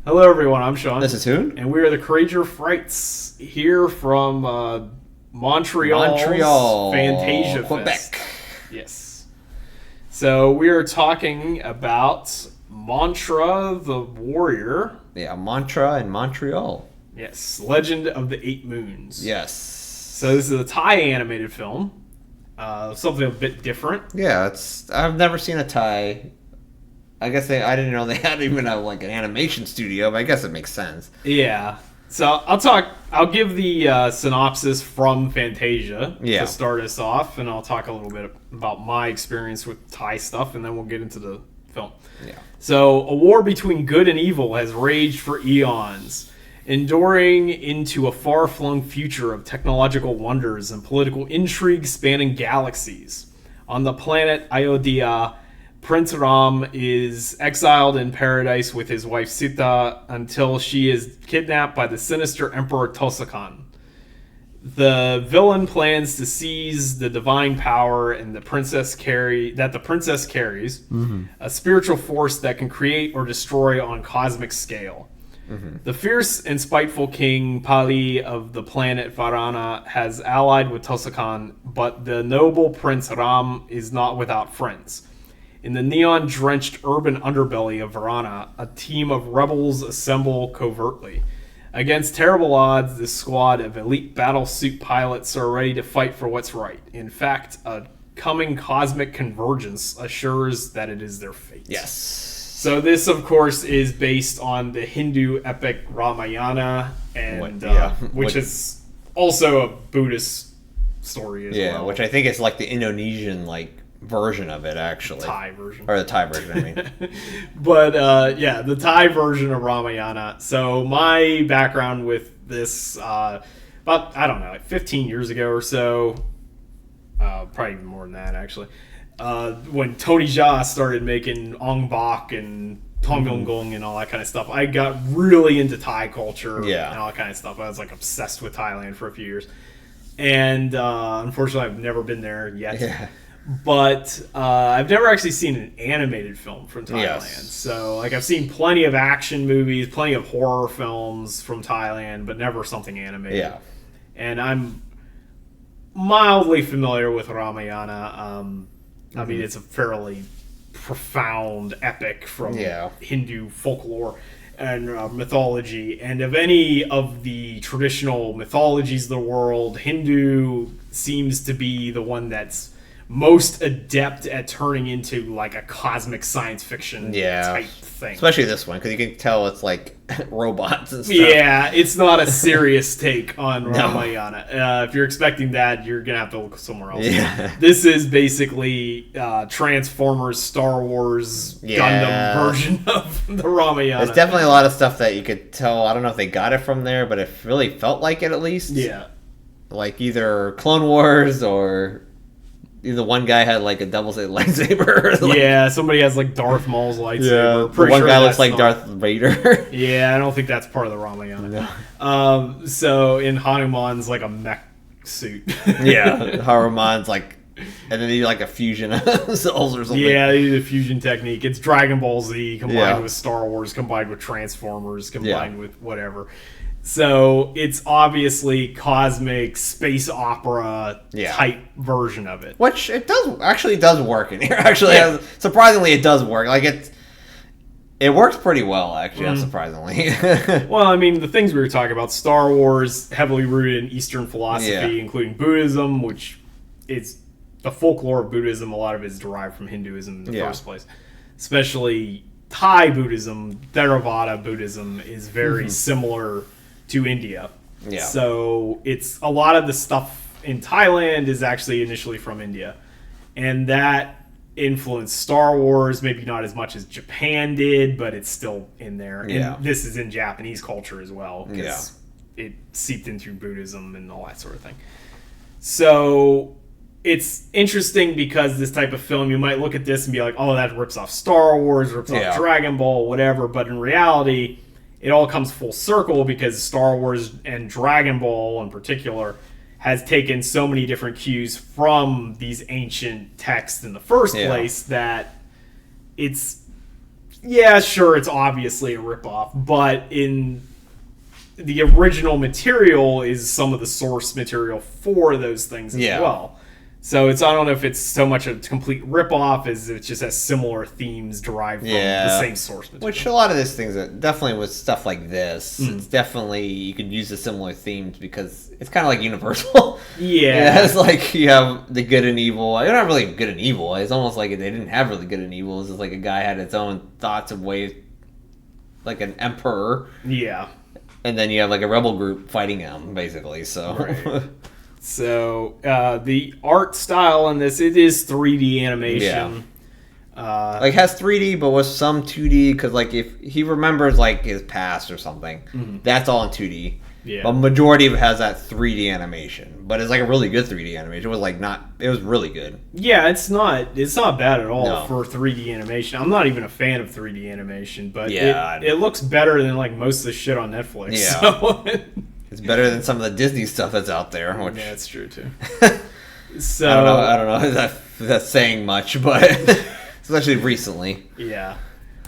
Hello, everyone. I'm Sean. This is Hoon. And we are the Courageour Frights here from Montreal, Fantasia Quebec. Fest. Yes. So we are talking about Mantra the Warrior. Yeah, Mantra in Montreal. Yes. Legend of the Eight Moons. Yes. So this is a Thai animated film. Something a bit different. Yeah, I've never seen a Thai. I guess I didn't know they had even an animation studio, but I guess it makes sense. Yeah. So I'll give the synopsis from Fantasia to start us off, and I'll talk a little bit about my experience with Thai stuff, and then we'll get into the film. Yeah. So a war between good and evil has raged for eons, enduring into a far-flung future of technological wonders and political intrigue spanning galaxies. On the planet Ayodhya, Prince Ram is exiled in paradise with his wife Sita until she is kidnapped by the sinister Emperor Tosakan. The villain plans to seize the divine power and the princess carries, a spiritual force that can create or destroy on cosmic scale. The fierce and spiteful king Pali of the planet Varana has allied with Tosakan, but the noble Prince Ram is not without friends. In the neon-drenched urban underbelly of Varana, a team of rebels assemble covertly. Against terrible odds, this squad of elite battlesuit pilots are ready to fight for what's right. In fact, a coming cosmic convergence assures that it is their fate. Yes. So this, of course, is based on the Hindu epic Ramayana, and which is also a Buddhist story as well. Yeah, which I think is like the Indonesian version of it, actually. Thai version. Or the Thai version, I mean. But, the Thai version of Ramayana. So my background with this, about, 15 years ago or so, probably even more than that, actually, when Tony Jaa started making Ong Bak and Tong Gong Gong and all that kind of stuff, I got really into Thai culture and all that kind of stuff. I was, obsessed with Thailand for a few years. And, unfortunately, I've never been there yet. Yeah. But I've never actually seen an animated film from Thailand. Yes. So, I've seen plenty of action movies, plenty of horror films from Thailand, but never something animated. Yeah. And I'm mildly familiar with Ramayana. I mean, it's a fairly profound epic from Hindu folklore and mythology. And of any of the traditional mythologies of the world, Hindu seems to be the one that's most adept at turning into a cosmic science fiction type thing. Especially this one, because you can tell it's robots and stuff. Yeah, it's not a serious take on Ramayana. If you're expecting that, you're going to have to look somewhere else. Yeah. This is basically Transformers, Star Wars, Gundam version of the Ramayana. There's definitely a lot of stuff that you could tell. I don't know if they got it from there, but it really felt like it at least. Yeah. Either Clone Wars or... Either one guy had a double-sided lightsaber. Somebody has Darth Maul's lightsaber. Yeah, one guy looks like Darth Vader. Yeah, I don't think that's part of the Ramayana. No. So in Hanuman's a mech suit. Yeah, Hanuman's and then they do a fusion of souls or something. Yeah, they do the fusion technique. It's Dragon Ball Z combined with Star Wars, combined with Transformers, combined with whatever. So it's obviously cosmic space opera type version of it, which it does work in here. Actually, surprisingly, it does work. It works pretty well, actually. Unsurprisingly. Well, I mean, the things we were talking about: Star Wars, heavily rooted in Eastern philosophy, including Buddhism, which is the folklore of Buddhism. A lot of it is derived from Hinduism in the first place, especially Thai Buddhism. Theravada Buddhism is very similar to India. Yeah. So it's a lot of the stuff in Thailand is actually initially from India. And that influenced Star Wars, maybe not as much as Japan did, but it's still in there. And this is in Japanese culture as well, because it seeped in through Buddhism and all that sort of thing. So it's interesting because this type of film, you might look at this and be like, oh, that rips off Star Wars, rips off Dragon Ball, whatever. But in reality, it all comes full circle because Star Wars and Dragon Ball in particular has taken so many different cues from these ancient texts in the first place that it's yeah, sure, it's obviously a ripoff, but in the original material is some of the source material for those things as well. So I don't know if it's so much a complete ripoff as it just has similar themes derived from the same source material. Which a lot of these things, definitely with stuff like this, it's definitely, you could use the similar themes because it's kind of like Universal. Yeah. It's like you have the good and evil. They're not really good and evil. It's almost like they didn't have really good and evil. It's just like a guy had its own thoughts of ways, like an emperor. Yeah. And then you have like a rebel group fighting him, basically. So... Right. So, the art style in this, it is 3D animation. Yeah. Like, has 3D, but with some 2D, because, like, if he remembers, like, his past or something, that's all in 2D. Yeah. But majority of it has that 3D animation. But it's, like, a really good 3D animation. It was, like, it was really good. Yeah, it's not bad at all for 3D animation. I'm not even a fan of 3D animation, but it looks better than, like, most of the shit on Netflix. Yeah. So... It's better than some of the Disney stuff that's out there. Which... Yeah, it's true too. So I don't know if that's saying much, but especially recently. Yeah.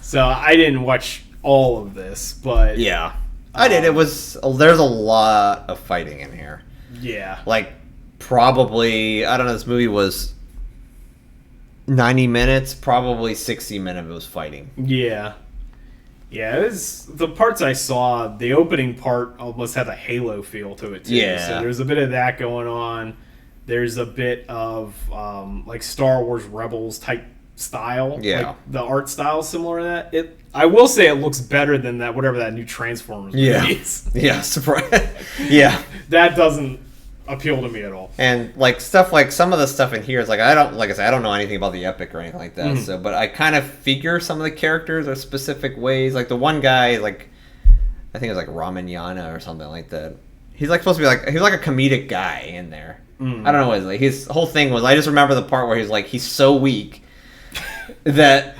So I didn't watch all of this, but yeah, I did. There's a lot of fighting in here. Yeah. Like probably I don't know. This movie was 90 minutes. Probably 60 minutes of it was fighting. Yeah. Yeah, it was, the parts I saw, the opening part almost had a Halo feel to it, too. Yeah. So there's a bit of that going on. There's a bit of, like, Star Wars Rebels type style. Yeah. Like, the art style is similar to that. I will say it looks better than that, whatever that new Transformers movie is. Yeah, surprise. Yeah. That doesn't appeal to me at all. And like stuff like some of the stuff in here is like I don't know anything about the epic or anything like that. So but I kind of figure some of the characters are specific ways. Like the one guy, like I think it was like Ramayana or something like that. He's like supposed to be like he's like a comedic guy in there. I don't know what like his whole thing was. I just remember the part where he's like he's so weak that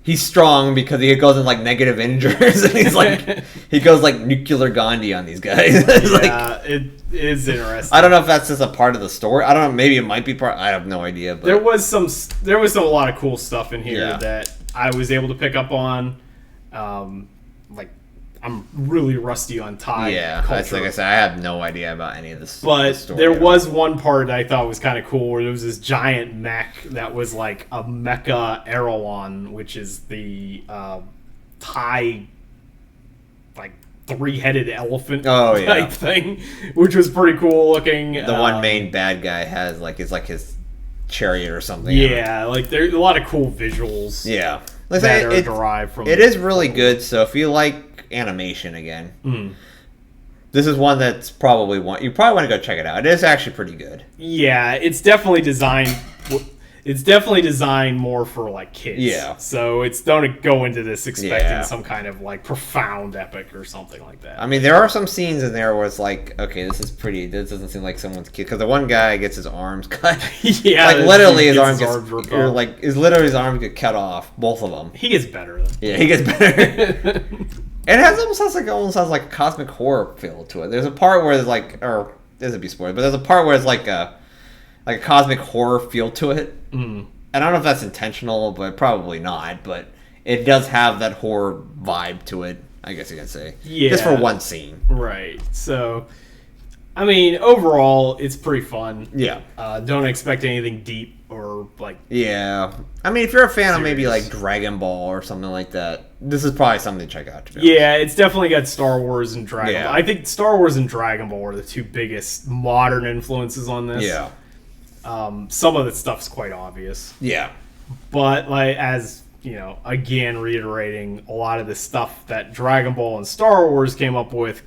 he's strong because he goes in like negative injures and he's like he goes like nuclear Gandhi on these guys. It is interesting. I don't know if that's just a part of the story. I don't know. Maybe it might be part. I have no idea. But there was a lot of cool stuff in here that I was able to pick up on. Like I'm really rusty on Thai culture. Like I said, I have no idea about any of this. But there was one part that I thought was kind of cool where there was this giant mech that was like a mecha Erewhon, which is the Thai like 3-headed elephant type thing, which was pretty cool looking. The one main bad guy has like is like his chariot or something. Yeah, like there's a lot of cool visuals. Yeah, that are derived from. It is really good. So if you like animation again, this is one that's probably you probably want to go check it out. It is actually pretty good. Yeah, it's definitely designed. It's definitely designed more for like kids. Yeah. So don't go into this expecting some kind of like profound epic or something like that. I mean, there are some scenes in there where it's like, okay, this is pretty. This doesn't seem like someone's kid because the one guy gets his arms cut. Yeah. Like literally his arms get cut off. Both of them. He gets better. Yeah, he gets better. And it almost has like a cosmic horror feel to it. There's a part where there's like, or this would be spoiled, but there's a part where it's like a cosmic horror feel to it. And I don't know if that's intentional, but probably not. But it does have that horror vibe to it, I guess you can say. Yeah. Just for one scene. Right. So, I mean, overall, it's pretty fun. Yeah. Don't expect anything deep or like. Yeah. I mean, if you're a fan of maybe like Dragon Ball or something like that, this is probably something to check out. Yeah, it's definitely got Star Wars and Dragon Ball. I think Star Wars and Dragon Ball are the two biggest modern influences on this. Yeah. Some of the stuff's quite obvious. Yeah. But like as you know, again reiterating, a lot of the stuff that Dragon Ball and Star Wars came up with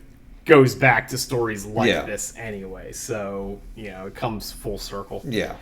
goes back to stories like this anyway. So, you know, it comes full circle. Yeah.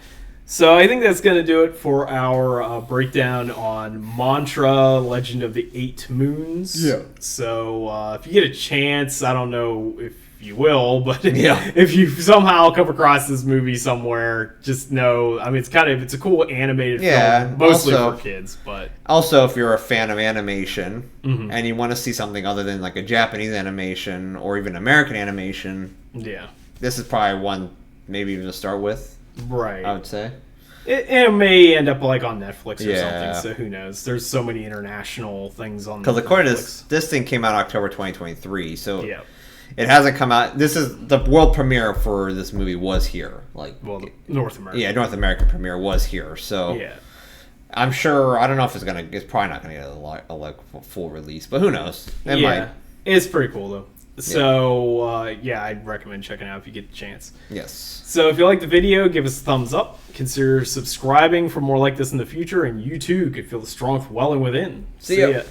So I think that's going to do it for our breakdown on Mantra, Legend of the Eight Moons. Yeah. So if you get a chance, I don't know if you will, but if you somehow come across this movie somewhere, just know, I mean, it's a cool animated film, mostly for kids. But also, if you're a fan of animation and you want to see something other than like a Japanese animation or even American animation, this is probably one maybe even to start with. Right. I would say. It may end up like on Netflix or Yeah. something, so who knows? There's so many international things on Because according to Netflix. this thing came out October 2023, so Yeah. it hasn't come out. This is the world premiere for this movie was here. Like, Well, North America. yeah, North American premiere was here. So Yeah. I'm sure. I don't know if it's gonna. It's probably not gonna get a full release, but who knows? It might. It's pretty cool though. So I'd recommend checking it out if you get the chance. Yes. So if you like the video, give us a thumbs up. Consider subscribing for more like this in the future, and you too could feel the strength welling within. See ya. ya.